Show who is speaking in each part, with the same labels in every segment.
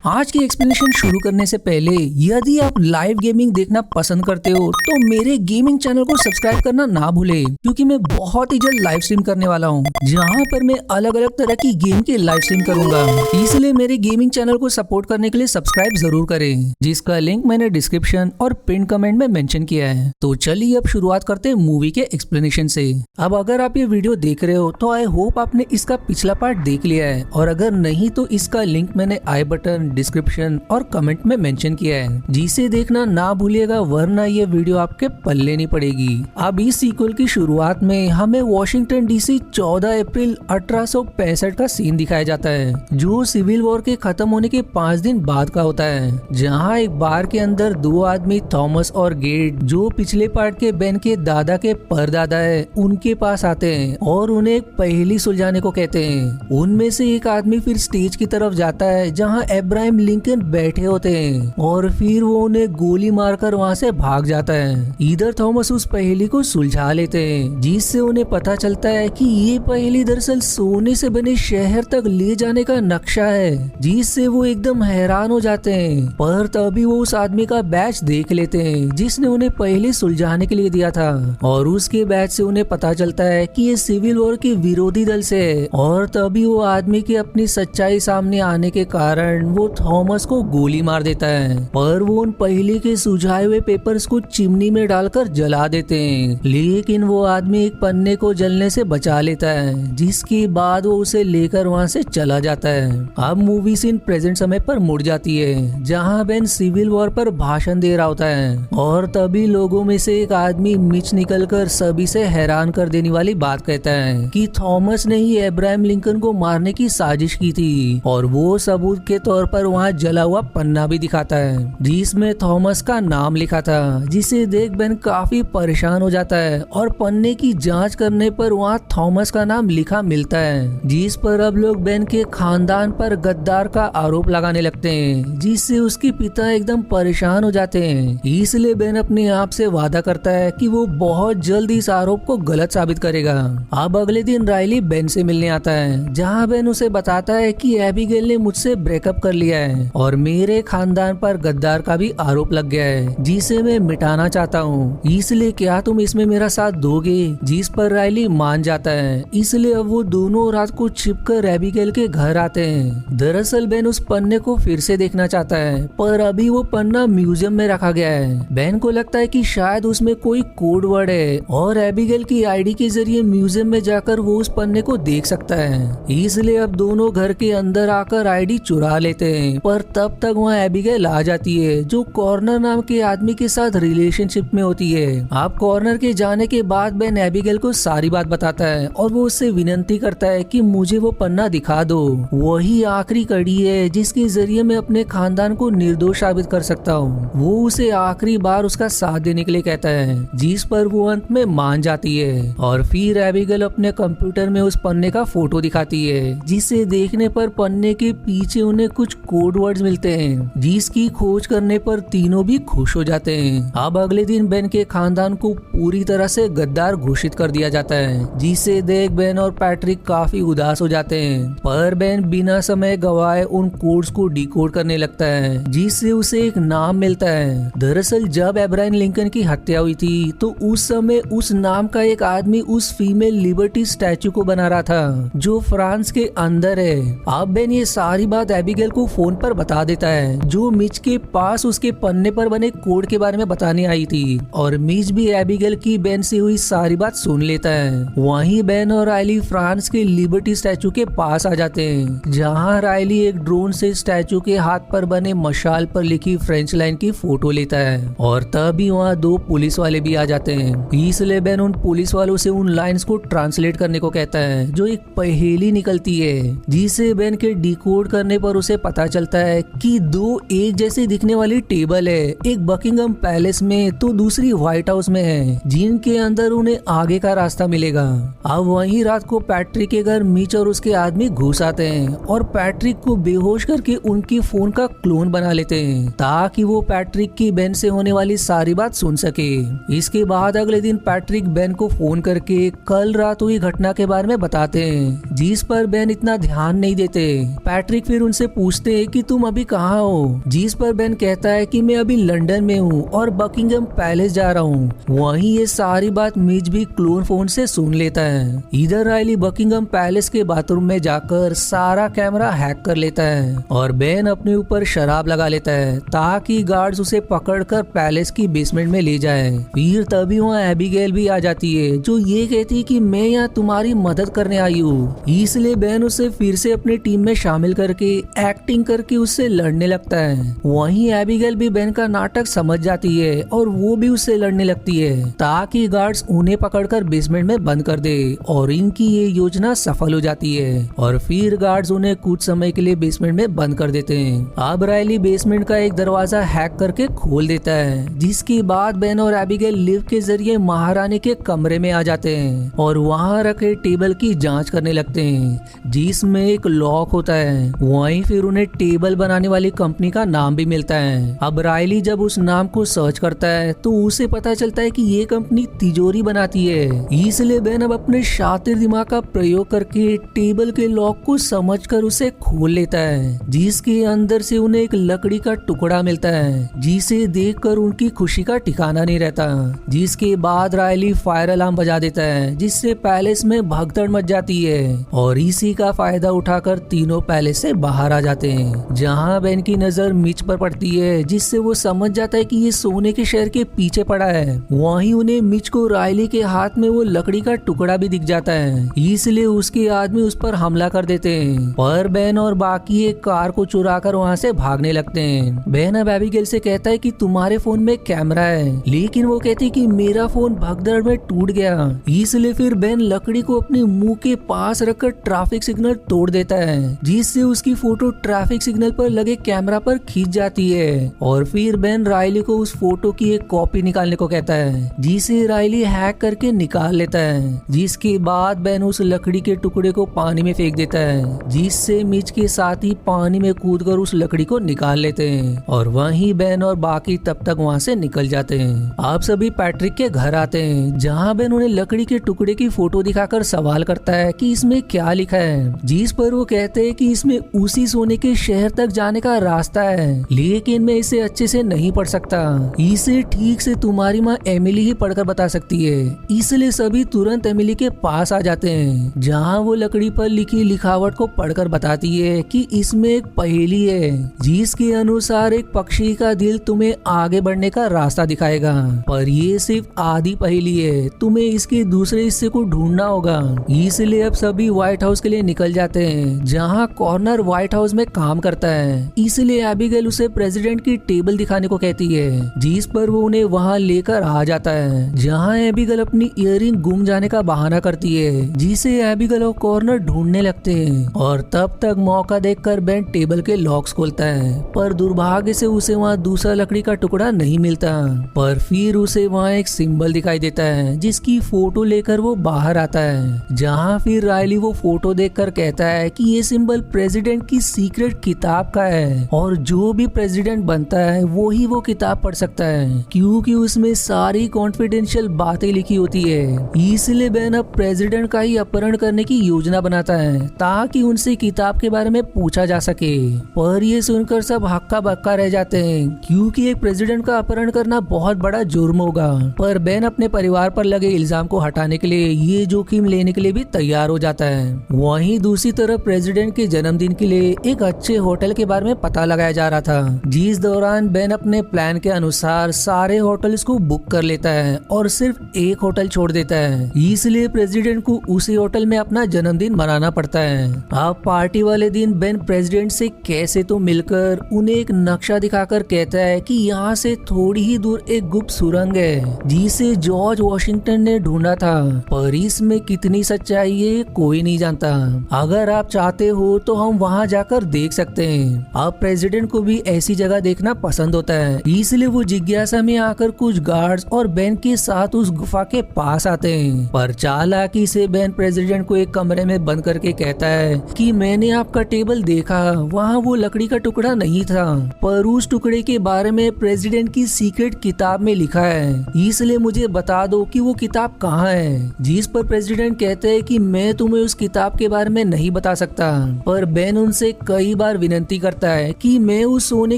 Speaker 1: आज की एक्सप्लेनेशन शुरू करने से पहले यदि आप लाइव गेमिंग देखना पसंद करते हो तो मेरे गेमिंग चैनल को सब्सक्राइब करना ना भूले, क्योंकि मैं बहुत ही जल्द लाइव स्ट्रीम करने वाला हूँ जहाँ पर मैं अलग अलग तरह की गेम की लाइव स्ट्रीम करूंगा। इसलिए मेरे गेमिंग चैनल को सपोर्ट करने के लिए सब्सक्राइब जरूर करें, जिसका लिंक मैंने डिस्क्रिप्शन और पिन कमेंट में मेंशन किया है। तो चलिए अब शुरुआत करते हैं मूवी के एक्सप्लेनेशन से। अब अगर आप ये वीडियो देख रहे हो तो आई होप आपने इसका पिछला पार्ट देख लिया है, और अगर नहीं तो इसका लिंक मैंने आई बटन, डिस्क्रिप्शन और कमेंट में मेंशन किया है, जिसे देखना ना भूलिएगा, वरना ये वीडियो आपके पल्ले नहीं पड़ेगी। अब इस सीक्वल की शुरुआत में हमें वॉशिंगटन डीसी 14 अप्रैल 1865 का सीन दिखाया जाता है, जो सिविल वॉर के खत्म होने के 5 दिन बाद का होता है, जहां एक बार के अंदर दो आदमी थॉमस और गेट, जो पिछले पार्ट के बेन के दादा के परदादा है, उनके पास आते हैं और उन्हें एक पहेली सुलझाने को कहते हैं। उनमें से एक आदमी फिर स्टेज की तरफ जाता है जहां अब्राहम लिंकन बैठे होते हैं, और फिर वो उन्हें गोली मारकर वहां से भाग जाता है। इधर थॉमस उस पहेली को सुलझा लेते हैं, जिससे उन्हें पता चलता है कि ये पहेली दरअसल सोने से बने शहर तक ले जाने का नक्शा है, जिससे वो एकदम हैरान हो जाते हैं। पर तभी वो उस आदमी का बैच देख लेते हैं जिसने उन्हें पहेली सुलझाने के लिए दिया था, और उसके बैच से उन्हें पता चलता है कि ये सिविल वॉर के विरोधी दल से है। और तभी वो आदमी की अपनी सच्चाई सामने आने के कारण वो थॉमस को गोली मार देता है, पर वो उन पहेली के सुझाए हुए पेपर्स को चिमनी में डालकर जला देते हैं। लेकिन वो आदमी एक पन्ने को जलने से बचा लेता है, जिसके बाद वो उसे लेकर वहाँ से चला जाता है। अब मूवी सीन प्रेजेंट समय पर मुड़ जाती है, जहाँ बेन सिविल वॉर पर भाषण दे रहा होता है, और तभी लोगों में से एक आदमी मिच निकलकर सभी से हैरान कर देने वाली बात कहता है कि थॉमस ने ही अब्राहम लिंकन को मारने की साजिश की थी, और वो सबूत के तौर पर वहाँ जला हुआ पन्ना भी दिखाता है जिसमें थॉमस का नाम लिखा था, जिसे देख बेन काफी परेशान हो जाता है, और पन्ने की जांच करने पर वहाँ थॉमस का नाम लिखा मिलता है, जिस पर अब लोग बेन के खानदान पर गद्दार का आरोप लगाने लगते हैं, जिससे उसके पिता एकदम परेशान हो जाते हैं। इसलिए बेन अपने आप से वादा करता है कि वो बहुत जल्द इस आरोप को गलत साबित करेगा। अब अगले दिन राइली बेन से मिलने आता है, जहाँ बेन उसे बताता है कि एबिगेल ने मुझसे ब्रेकअप कर लिया है और मेरे खानदान पर गद्दार का भी आरोप लग गया है, जिसे मैं मिटाना चाहता हूँ। इसलिए क्या तुम इसमें मेरा साथ दोगे? जिस पर राइली मान जाता है। इसलिए अब वो दोनों रात को छिपकर एबिगेल के घर आते हैं। दरअसल बेन उस पन्ने को फिर से देखना चाहता है, पर अभी वो पन्ना म्यूजियम में रखा गया है। बेन को लगता है कि शायद उसमें कोई कोड वर्ड है, और एबिगेल की आईडी के जरिए म्यूजियम में जाकर वो उस पन्ने को देख सकता है। इसलिए अब दोनों घर के अंदर आकर आईडी चुरा लेते हैं, पर तब तक वहाँ एबिगेल आ जाती है, जो कॉर्नर नाम के आदमी के साथ रिलेशनशिप में होती है। आप कॉर्नर के जाने के बाद बेन एबिगेल को सारी बात बताता है, और वो उससे विनती करता है कि मुझे वो पन्ना दिखा दो, वही आखिरी कड़ी है जिसके जरिए मैं अपने खानदान को निर्दोष साबित कर सकता हूँ। वो उसे आखिरी बार उसका साथ देने के लिए कहता है, जिस पर वो अंत में मान जाती है। और फिर एबिगेल अपने कंप्यूटर में उस पन्ने का फोटो दिखाती है, जिसे देखने पर पन्ने के पीछे उन्हें कुछ कोड वर्ड्स मिलते हैं, जिसकी खोज करने पर तीनों भी खुश हो जाते हैं। अब अगले दिन बेन के खानदान को पूरी तरह से गद्दार घोषित कर दिया जाता है, जिसे देख बेन और पैट्रिक काफी उदास हो जाते हैं। पर बेन बिना समय गवाए उन कोड्स को डिकोड करने लगता है, जिससे उसे एक नाम मिलता है। दरअसल जब अब्राहम लिंकन की हत्या हुई थी तो उस समय उस नाम का एक आदमी उस फीमेल लिबर्टी स्टैचू को बना रहा था, जो फ्रांस के अंदर है। अब बेन ये सारी बात एबिगेल को फोन पर बता देता है, जो मिच के पास उसके पन्ने पर बने कोड के बारे में बताने आई थी, और मिच भी एबिगेल की बेन से हुई सारी बात सुन लेता है। वहीं बेन और राइली फ्रांस के लिबर्टी स्टैचू के पास आ जाते हैं, जहां राइली एक ड्रोन से स्टैचू के हाथ पर बने मशाल पर लिखी फ्रेंच लाइन की फोटो लेता है, और तभी वहाँ 2 पुलिस वाले भी आ जाते हैं। इसलिए बेन उन पुलिस वालों से उन लाइंस को ट्रांसलेट करने को कहता है, जो एक पहेली निकलती है, जिसे बेन के डिकोड करने पर उसे पता चलता है कि 2 एक जैसे दिखने वाली टेबल है, एक बकिंगम पैलेस में तो दूसरी व्हाइट हाउस में है, जिनके अंदर उन्हें आगे का रास्ता मिलेगा। अब वहीं रात को पैट्रिक के घर मिच और उसके आदमी घुस आते हैं, और पैट्रिक को बेहोश करके उनके फोन का क्लोन बना लेते हैं, ताकि वो पैट्रिक की बेन से होने वाली सारी बात सुन सके। इसके बाद अगले दिन पैट्रिक बेन को फोन करके कल रात हुई घटना के बारे में बताते हैं, जिस पर बेन इतना ध्यान नहीं देते। पैट्रिक फिर उनसे पूछते हैं कि तुम अभी कहाँ हो, जिस पर बेन कहता है कि मैं अभी लंदन में हूँ और बकिंगम पैलेस जा रहा हूँ। वहीं ये सारी बात मिच भी क्लोन फोन से सुन लेता है। इधर राइली बकिंगम पैलेस के बाथरूम में जाकर सारा कैमरा हैक कर लेता है और बेन अपने ऊपर शराब लगा लेता है ताकि गार्ड्स उसे पकड़कर पैलेस की बेसमेंट में ले जाए। फिर तभी वहाँ एबिगेल भी आ जाती है जो ये कहती है कि मैं यहाँ तुम्हारी मदद करने आई हूँ। इसलिए बेन उसे फिर से अपनी टीम में शामिल करके एक्टिंग करके उससे लड़ने लगता है। वहीं एबिगेल भी बेन का नाटक समझ जाती है और वो भी उससे लड़ने लगती है ताकि गार्ड्स उन्हें पकड़कर बेसमेंट में बंद कर दे और इनकी ये योजना सफल हो जाती है और फिर गार्ड्स उन्हें कुछ समय के लिए बेसमेंट में बंद कर देते हैं। अब राइली बेसमेंट का एक दरवाजा हैक करके खोल देता है, जिसके बाद बेन और एबिगेल लिफ्ट के जरिए महारानी के कमरे में आ जाते हैं और वहां रखे टेबल की जांच करने लगते हैं जिसमें एक लॉक होता है। वहीं फिर उन्हें टेबल बनाने वाली कंपनी का नाम भी मिलता है। अब राइली जब उस नाम को सर्च करता है तो उसे पता चलता है कि ये कंपनी तिजोरी बनाती है। इसलिए बेन अब अपने शातिर दिमाग का प्रयोग करके टेबल के लॉक को समझकर उसे खोल लेता है, जिसके अंदर से उन्हें एक लकड़ी का टुकड़ा मिलता है जिसे देखकर उनकी खुशी का ठिकाना नहीं रहता। जिसके बाद राइली फायर अलार्म बजा देता है जिससे पैलेस में भगदड़ मच जाती है और इसी का फायदा उठाकर तीनों पैलेस से बाहर आ जाते हैं। जहां बेन की नजर मिच पर पड़ती है जिससे वो समझ जाता है कि ये सोने के शहर के पीछे पड़ा है। वहीं उन्हें मिच को राइली के हाथ में वो लकड़ी का टुकड़ा भी दिख जाता है, इसलिए उसके आदमी उस पर हमला कर देते हैं। पर बेन और बाकी एक कार को चुराकर वहां से भागने लगते हैं। बेन अब एबिगेल से कहता है कि तुम्हारे फोन में कैमरा है, लेकिन वो कहती कि मेरा फोन भगदड़ में टूट गया। इसलिए फिर बेन लकड़ी को अपने मुंह के पास रखकर ट्रैफिक सिग्नल तोड़ देता है, जिससे उसकी फोटो ट्रैफिक सिग्नल पर लगे कैमरा पर खींच जाती है। और फिर बेन राइली को उस फोटो की एक कॉपी निकालने को कहता है, जिसे राइली हैक करके निकाल लेता है। जिसके बाद बेन उस लकड़ी के टुकड़े को पानी में फेंक देता है, जिससे मिच के साथ ही पानी में कूदकर उस लकड़ी को निकाल लेते हैं और वहीं बेन और बाकी तब तक वहां से निकल जाते हैं। आप सभी पैट्रिक के घर आते हैं, जहां बेन उन्हें लकड़ी के टुकड़े की फोटो दिखाकर सवाल करता है कि इसमें क्या लिखा है, जिस पर वो कहते हैं कि इसमें उसी सोने के शहर तक जाने का रास्ता है, लेकिन मैं इसे अच्छे से नहीं पढ़ सकता। इसे ठीक से तुम्हारी माँ एमिली ही पढ़कर बता सकती है। इसलिए सभी तुरंत एमिली के पास आ जाते हैं, जहाँ वो लकड़ी पर लिखी लिखावट को पढ़कर बताती है कि इसमें एक पहेली है, जिसके अनुसार एक पक्षी का दिल तुम्हें आगे बढ़ने का रास्ता दिखाएगा, पर ये सिर्फ आधी पहेली है, तुम्हें इसके दूसरे हिस्से को ढूंढना होगा। इसलिए अब सभी व्हाइट हाउस के लिए निकल जाते हैं, जहाँ कॉर्नर व्हाइट हाउस में काम करता है। इसलिए एबिगेल उसे प्रेसिडेंट की टेबल दिखाने को कहती है, जिस पर वो उन्हें वहाँ लेकर आ जाता है, जहाँ एबिगेल अपनी इयररिंग गुम जाने का बहाना करती है, जिसे एबिगेल और कॉर्नर ढूंढने लगते हैं। और तब तक मौका देखकर बेन टेबल के लॉक्स खोलता है, पर दुर्भाग्य से उसे वहाँ दूसरा लकड़ी का टुकड़ा नहीं मिलता। पर फिर उसे वहाँ एक सिंबल दिखाई देता है, जिसकी फोटो लेकर वो बाहर आता है, जहाँ फिर राइली वो फोटो देखकर कहता है कि ये सिंबल प्रेसिडेंट की सीक्रेट किताब का है और जो भी प्रेसिडेंट बनता है वो ही वो किताब पढ़ सकता है, क्योंकि उसमें सारी कॉन्फिडेंशियल बातें लिखी होती है। इसलिए बेन अब प्रेसिडेंट का ही अपहरण करने की योजना बनाता है ताकि उनसे किताब के बारे में पूछा जा सके। पर ये सुनकर सब हक्का बक्का रह जाते हैं, क्योंकि एक प्रेसिडेंट का अपहरण करना बहुत बड़ा जुर्म होगा। पर बेन अपने परिवार पर लगे इल्जाम को हटाने के लिए ये जोखिम लेने के लिए भी तैयार हो जाता है। वहीं दूसरी तरफ प्रेसिडेंट के जन्मदिन के लिए एक अच्छे होटल के बारे में पता लगाया जा रहा था, जिस दौरान बेन अपने प्लान के अनुसार सारे होटल्स को बुक कर लेता है और सिर्फ एक होटल छोड़ देता है। इसलिए प्रेसिडेंट को उसी होटल में अपना जन्मदिन मनाना पड़ता है। अब पार्टी वाले दिन बेन प्रेसिडेंट से कैसे तो मिलकर उन्हें एक नक्शा दिखाकर कहता है कि यहाँ से थोड़ी ही दूर एक गुप्त सुरंग है, जिसे जॉर्ज वॉशिंगटन ने ढूंढा था, पर इसमें कितनी सच्चाई है कोई नहीं जानता। अगर आप चाहते हो तो हम वहाँ जाकर देख सकते हैं। अब प्रेसिडेंट को भी ऐसी जगह देखना पसंद होता है, इसलिए वो जिज्ञासा में आकर कुछ गार्ड्स और बेन के साथ उस गुफा के पास आते हैं। पर चालाकी से बेन प्रेसिडेंट को एक कमरे में बंद करके कहता है कि मैंने आपका टेबल देखा, वहाँ वो लकड़ी का टुकड़ा नहीं था, पर उस टुकड़े के बारे में प्रेसिडेंट की सीक्रेट किताब में लिखा है, इसलिए मुझे बता दो कि वो किताब कहाँ है। जिस पर प्रेसिडेंट कहते हैं कि मैं तुम्हें उस किताब के बारे में नहीं बता सकता। पर बेन उनसे कई बार विनती करता है कि मैं उस सोने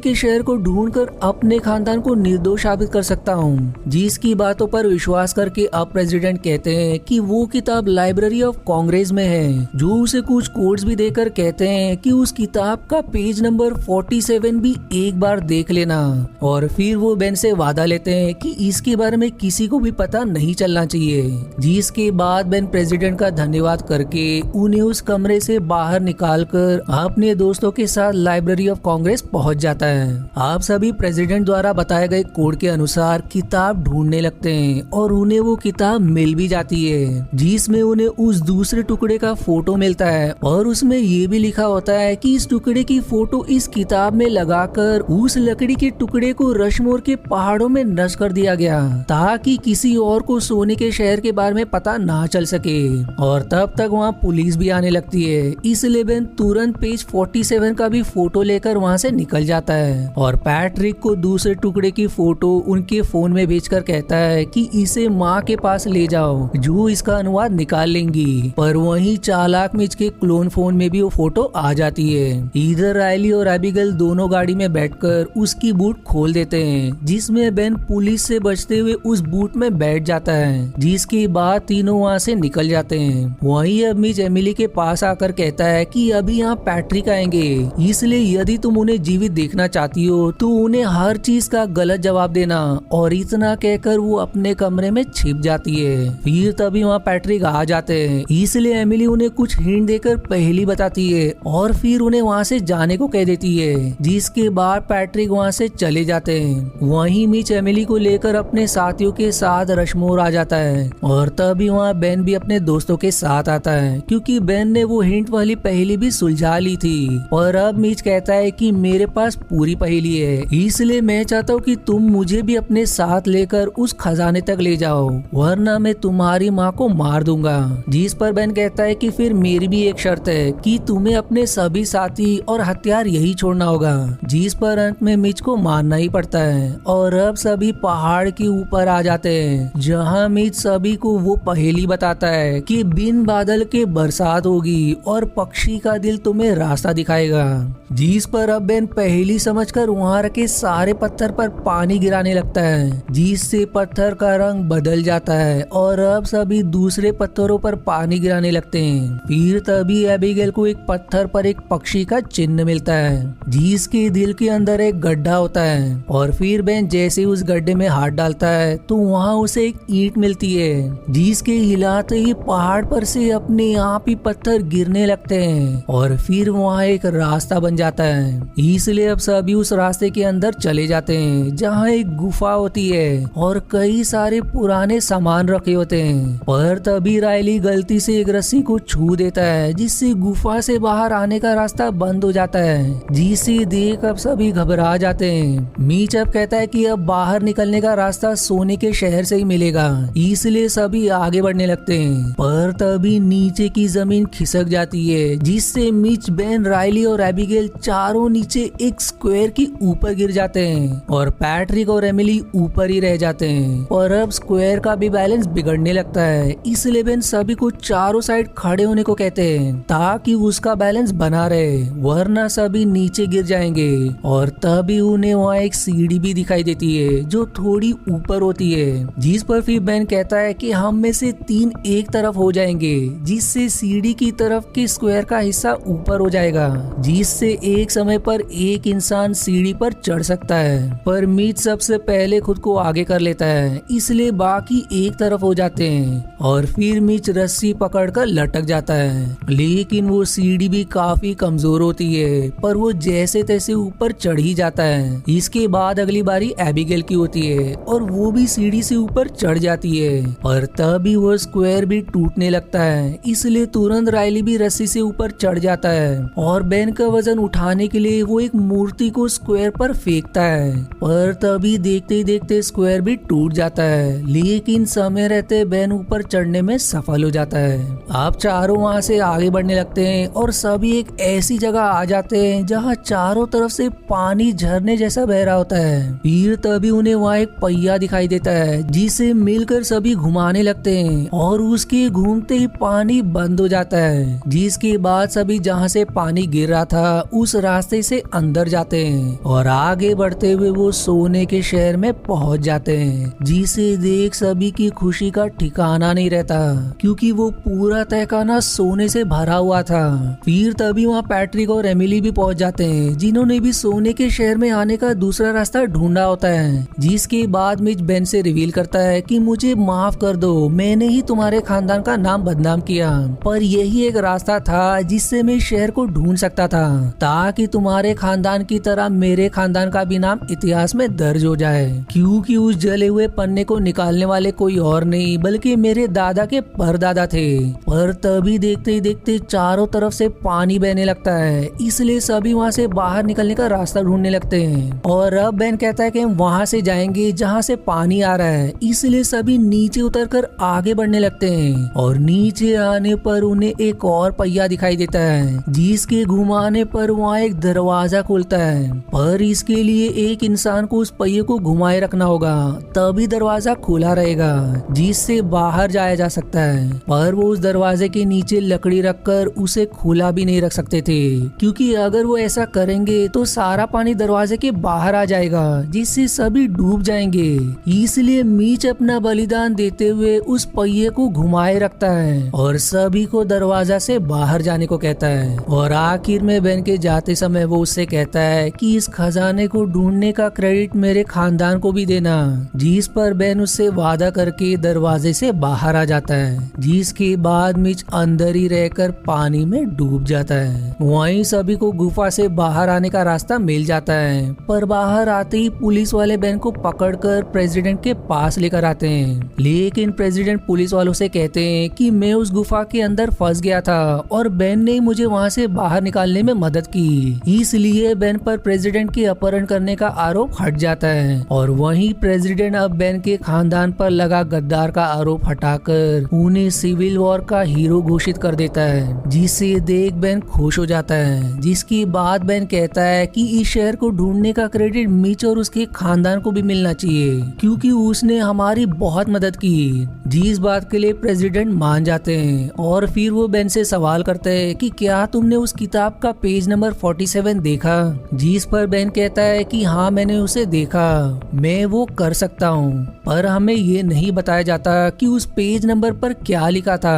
Speaker 1: के शहर को ढूंढकर अपने खानदान को निर्दोष साबित कर सकता हूँ। जिसकी बातों पर विश्वास करके अब प्रेसिडेंट कहते हैं कि वो किताब लाइब्रेरी ऑफ कांग्रेस में है, जो उसे कुछ कोड्स भी देकर कहते हैं कि उस किताब का पेज नंबर 47 भी एक बार देख लेना। और फिर वो बेन से वादा लेते हैं कि इसके बारे में किसी को भी पता नहीं चलना चाहिए। जिसके बाद बेन प्रेसिडेंट का धन्यवाद करके उन्हें उस कमरे से बाहर निकालकर अपने दोस्तों के साथ लाइब्रेरी ऑफ कांग्रेस पहुंच जाता है। आप सभी प्रेसिडेंट द्वारा बताए गए कोड के अनुसार किताब ढूंढने लगते हैं और उन्हें वो किताब मिल भी जाती है, जिसमें उन्हें उस दूसरे टुकड़े का फोटो मिलता है और उसमें ये भी लिखा होता है कि इस टुकड़े की फोटो इस किताब में लगाकर उस लकड़ी के टुकड़े को रशमोर के पहाड़ों में नष्ट कर दिया गया, ताकि किसी और को सोने के शहर के बारे में पता ना चल सके। और तब तक वहाँ पुलिस भी आने लगती है, इसलिए बेन तुरंत पेज 47 का भी फोटो लेकर वहाँ से निकल जाता है और पैट्रिक को दूसरे टुकड़े की फोटो उनके फोन में भेजकर कहता है कि इसे माँ के पास ले जाओ, जो इसका अनुवाद निकाल लेंगी। पर वहीं चालाक मिच के क्लोन फोन में भी वो फोटो आ जाती है। इधर रायली और एबिगेल दोनों गाड़ी में बैठकर उसकी बूट खोल देते हैं, जिसमें बेन पुलिस से बचते हुए उस बूट में बैठ जाता है। जिसके बाद तीनों वहाँ से निकल जाते हैं। वहीं अब मिच एमिली के पास आकर कहता है कि अभी यहाँ पैट्रिक आएंगे, इसलिए यदि तुम उन्हें जीवित देखना चाहती हो तो उन्हें हर चीज का गलत जवाब देना। और इतना कहकर वो अपने कमरे में छिप जाती है। फिर तभी वहाँ पैट्रिक आ जाते हैं, इसलिए एमिली उन्हें कुछ हिंट देकर पहली बताती है और फिर उन्हें वहाँ से जाने को कह देती है। जिसके बाद पैट्रिक वहाँ से चले जाते हैं। वहीं मिच एमिली को लेकर अपने साथियों के साथ रशमोर आ जाता है और तभी वहाँ बेन भी अपने दोस्तों के साथ आता है, क्योंकि बेन ने वो हिंट वाली पहेली भी सुलझा ली थी। और अब मिच कहता है कि मेरे पास पूरी पहेली है, इसलिए मैं चाहता हूँ कि तुम मुझे भी अपने साथ लेकर उस खजाने तक ले जाओ, वरना मैं तुम्हारी माँ को मार दूंगा। जिस पर बेन कहता है कि फिर मेरी भी एक शर्त है कि तुम्हें अपने सभी साथी और हथियार यही छोड़ना होगा। जिस पर अंत में मिच को मारना ही पड़ता है। और अब सभी पहाड़ के ऊपर आ जाते हैं, जहाँ मिच सभी को वो पहेली बताता है कि बिन बादल के बरसात होगी और पक्षी का दिल तुम्हें रास्ता दिखाएगा। जिस पर अब बेन पहेली समझकर वहाँ रखे सारे पत्थर पर पानी गिराने लगता है, जिससे पत्थर का रंग बदल जाता है और अब सभी दूसरे पत्थरों पर पानी गिराने लगते हैं। फिर तभी एबिगेल को एक पत्थर पर एक पक्षी का चिन्ह मिलता है, जिसके दिल के अंदर एक गड्ढा होता है। और फिर बेन जैसे उस गड्ढे में हाथ डालता है तो वहाँ उसे एक ईंट मिलती है, जिसके हिलाते ही पहाड़ पर से अपने आप ही पत्थर गिरने लगते हैं और फिर वहाँ एक रास्ता बन जाता है। इसलिए अब सभी उस रास्ते के अंदर चले जाते हैं, जहाँ एक गुफा होती है और कई सारे पुराने सामान रखे होते हैं। पर तभी रायली गलती से एक रस्सी को छू देता है, जिससे गुफा से बाहर आने का रास्ता बंद हो जाता है। जिसे देख अब सभी घबरा जाते हैं। मीच अब कहता है कि अब बाहर निकलने का रास्ता सोने के शहर से ही मिलेगा, इसलिए सभी आगे बढ़ने लगते हैं। पर तभी नीचे की जमीन खिसक जाती है, जिससे मिच, बेन, रायली और एबिगेल चारों नीचे एक स्क्वायर की ऊपर गिर जाते हैं और पैट्रिक और एमिली ऊपर ही रह जाते हैं। और अब स्क्वायर का भी बैलेंस बिगड़ने लगता है, इसलिए बेन सभी को चारों साइड खड़े होने को कहते हैं, ताकि उसका बैलेंस बना रहे, वरना सभी नीचे गिर जाएंगे। और तभी उन्हें वहाँ एक सीढ़ी भी दिखाई देती है, जो थोड़ी ऊपर होती है। जिस पर फिर बेन कहता है कि हम में से 3 एक तरफ हो जाएंगे, जिससे सीढ़ी की तरफ के स्क्वायर का हिस्सा ऊपर हो जाएगा, जिससे एक समय पर एक इंसान सीढ़ी पर चढ़ सकता है। पर मीच सबसे पहले खुद को आगे कर लेता है, इसलिए बाकी एक तरफ हो जाते हैं। और फिर मीच रस्सी पकड़कर लटक जाता है, लेकिन वो सीढ़ी भी काफी कमजोर होती है, पर वो जैसे तैसे ऊपर चढ़ ही जाता है। इसके बाद अगली बारी एबिगेल की होती है और वो भी सीढ़ी से ऊपर चढ़ जाती है। पर तभी वो स्क्वायर भी टूटने लगता है, इसलिए तुरंत रायली भी रस्सी से ऊपर चढ़ जाता है और बेन का वजन उठाने के लिए वो एक मूर्ति को स्क्वायर पर फेंकता है। पर तभी देखते ही देखते स्क्वायर भी टूट जाता है, लेकिन समय रहते बेन ऊपर चढ़ने में सफल हो जाता है। आप चारों वहाँ से आगे बढ़ने लगते हैं और सभी एक ऐसी जगह आ जाते हैं जहाँ चारों तरफ से पानी झरने जैसा बह रहा होता है। फिर तभी उन्हें वहाँ एक पहिया दिखाई देता है, जिसे मिलकर सभी घुमाने लगते हैं और उसके घूमते ही पानी बंद हो जाता है। जिसके बाद सभी जहाँ से पानी गिर रहा था उस रास्ते से अंदर जाते हैं और आगे बढ़ते हुए वो सोने के शहर में पहुंच जाते हैं, जिसे देख सभी की खुशी का ठिकाना नहीं रहता क्योंकि वो पूरा तहखाना सोने से भरा हुआ था। फिर तभी वहाँ पैट्रिक और एमिली भी पहुंच जाते हैं, जिन्होंने भी सोने के शहर में आने का दूसरा रास्ता ढूंढा होता है। जिसके बाद मिच बेन से रिवील करता है कि मुझे माफ कर दो, मैंने ही तुम्हारे खानदान का नाम बदनाम किया, पर यही एक रास्ता था जिससे मैं शहर को ढूंढ सकता था ताकि तुम्हारे खानदान की तरह मेरे खानदान का भी नाम इतिहास में दर्ज हो जाए, क्योंकि उस जले हुए पन्ने को निकालने वाले कोई और नहीं बल्कि मेरे दादा के परदादा थे। पर तभी देखते ही देखते चारों तरफ से पानी बहने लगता है, इसलिए सभी वहाँ से बाहर निकलने का रास्ता ढूंढने लगते हैं। और अब बेन कहता है कि हम वहाँ से जाएंगे जहाँ से पानी आ रहा है, इसलिए सभी नीचे उतरकर आगे बढ़ने लगते हैं। और नीचे आने पर उन्हें एक और पहिया दिखाई देता है, जिसके घुमाने पर वहाँ एक दरवाजा खुलता है, पर इसके लिए एक इंसान को उस पहिए को घुमाए रखना होगा, तभी दरवाजा खुला रहेगा जिससे बाहर जाया जा सकता है। पर वो उस दरवाजे के नीचे लकड़ी रखकर उसे खुला भी नहीं रख सकते थे, क्योंकि अगर वो ऐसा करेंगे तो सारा पानी दरवाजे के बाहर आ जाएगा, जिससे सभी डूब जाएंगे। इसलिए मीच अपना बलिदान देते हुए उस पहिए को घुमाए रखता है और सभी को दरवाजा से बाहर जाने को कहता है। और आखिर में बेन के जाते समय वो उससे कहता है कि इस खजाने को ढूंढने का क्रेडिट मेरे खानदान को भी देना, जिस पर बेन उससे वादा करके दरवाजे से बाहर आ जाता है। जिसके बाद मिच अंदर ही रहकर पानी में डूब जाता है। वहीं सभी को गुफा से बाहर आने का रास्ता मिल जाता है, पर बाहर आते ही पुलिस वाले बेन को पकड़कर प्रेसिडेंट के पास लेकर आते हैं। लेकिन प्रेसिडेंट पुलिस वालों से कहते हैं कि मैं उस गुफा के अंदर फंस गया था और बेन ने मुझे वहां से बाहर निकालने में मदद की, इसलिए बेन पर प्रेसिडेंट के अपहरण करने का आरोप हट जाता है। और वहीं प्रेसिडेंट अब बेन के खानदान पर लगा गद्दार का आरोप हटाकर उन्हें सिविल वॉर का हीरो घोषित कर देता है, जिसे देख बेन खुश हो जाता है। जिसके बाद बेन कहता है कि इस शहर को ढूंढने का क्रेडिट मिच और उसके खानदान को भी मिलना चाहिए, क्योंकि उसने हमारी बहुत मदद की। जिस बात के लिए प्रेसिडेंट मान जाते हैं और फिर वो बेन से सवाल करते हैं कि क्या तुमने उस किताब का पेज नंबर 47 देखा, जिस पर बेन कहता है कि हाँ मैंने उसे देखा, मैं वो कर सकता हूँ, पर हमें ये नहीं बताया जाता कि उस पेज नंबर पर क्या लिखा था।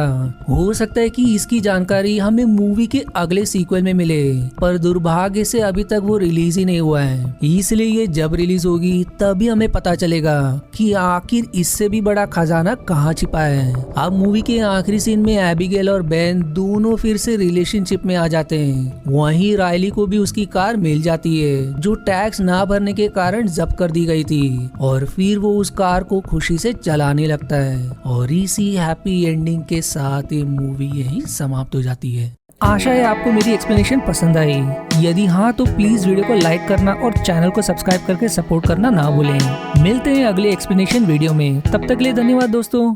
Speaker 1: हो सकता है कि इसकी जानकारी हमें मूवी के अगले सीक्वल में मिले, पर दुर्भाग्य से अभी तक वो रिलीज ही नहीं हुआ है, इसलिए ये जब रिलीज होगी तभी हमें पता चलेगा कि आखिर इससे भी बड़ा खजाना कहाँ छिपा है। अब मूवी के आखिरी सीन में एबिगेल और बेन दोनों फिर से रिलेशनशिप में आ जाते हैं। वहीं रायली को भी उसकी कार मिल जाती है, जो टैक्स ना भरने के कारण जब्त कर दी गई थी, और फिर वो उस कार को खुशी से चलाने लगता है। और इसी हैप्पी एंडिंग के साथ ये मूवी यहीं समाप्त हो जाती है। आशा है आपको मेरी एक्सप्लेनेशन पसंद आई। यदि हाँ तो प्लीज वीडियो को लाइक करना और चैनल को सब्सक्राइब करके सपोर्ट करना ना भूलें। मिलते हैं अगले एक्सप्लेनेशन वीडियो में, तब तक के लिए धन्यवाद दोस्तों।